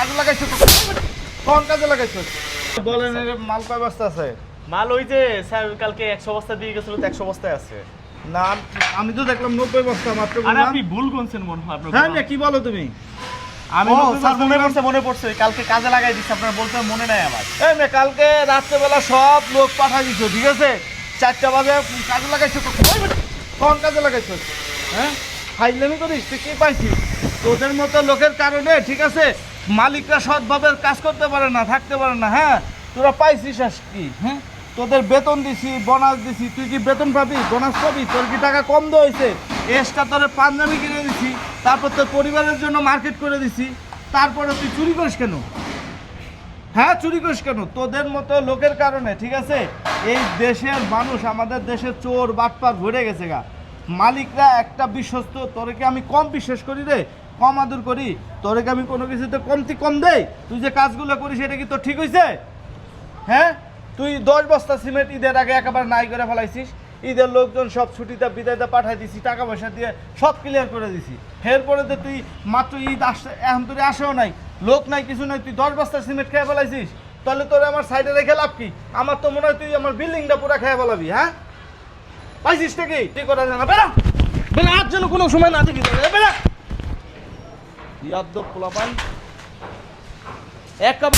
কাজে লাগাইছো তো কোন কাজে লাগাইছো বলেন এর মাল কয় বস্তা আছে মাল ওই যে স্যার কালকে 100 বস্তা দিয়ে গেছিল তো 100 বস্তায় আছে না আমি তো দেখলাম 90 বস্তা মাত্র আরে আপনি ভুল গুনছেন মনে হয় আপনার হ্যাঁ না কি বলো তুমি আমি স্যার মনে পড়ছে কালকে কাজে লাগাই দিছি আপনার বলতে মনে নাই আমার এই মে কালকে রাত্রেবেলা সব লোক পাঠাই দিছো ঠিক আছে 4টা বাজে কাজে লাগাইছো তো কোন কাজে লাগাইছো হ্যাঁ ফাইলামি করিস তুই কি পাইছিস তোদের মতো লোকের কারণে ঠিক আছে মালিকরা সৎভাবে কাজ করতে পারে না থাকতে পারে না হ্যাঁ তোরা পাইছিস আস কি হ্যাঁ তোদের বেতন দিছি বোনাস দিছি তুই কি বেতন পাবি বোনাস পাবি তোর কি টাকা কম দেওয়া হয়েছে এক্সট্রা তোর পাঞ্জাবি কিনে দিছি তারপর তোর পরিবারের জন্য মার্কেট করে দিছি তারপরে তুই চুরি করিস কেন হ্যাঁ চুরি করিস কেন তোদের মতো লোকের কারণে ঠিক আছে এই দেশের মানুষ আমাদের দেশের চোর বাটপার ভরে গেছে গা মালিকরা একটা বিশ্বস্ত তোরকে আমি কম বিশ্বাস করি রে কম আদর করি তোরকে আমি কোনো কিছুতে কমতি কম দেই তুই যে কাজগুলো করিস সেটা কি তোর ঠিক হয়েছে হ্যাঁ তুই 10 বস্তা সিমেন্ট ঈদের আগে একেবারে নাই করে ফেলাইছিস ঈদের লোকজন সব ছুটিতে বিদায়তে পাঠাই দিছি টাকা পয়সা দিয়ে সব ক্লিয়ার করে দিছি এরপরে তো তুই মাত্র ঈদ আসতে এখন তোর আসেও নাই লোক নাই কিছু নাই তুই 10 বস্তা সিমেন্ট খেয়ে ফেলাইছিস তাহলে তোর আমার সাইডে রেখে লাভ কি আমার তো মনে হয় তুই আমার বিল্ডিংটা পুরো খেয়ে ফেলাবি হ্যাঁ পাইছিস নাকি কি করা যায় না বেড়া বেড়া আর যেন কোনো সময় না দেখি বেড়া ইয়াদ্দ পোলাপান এক কাপ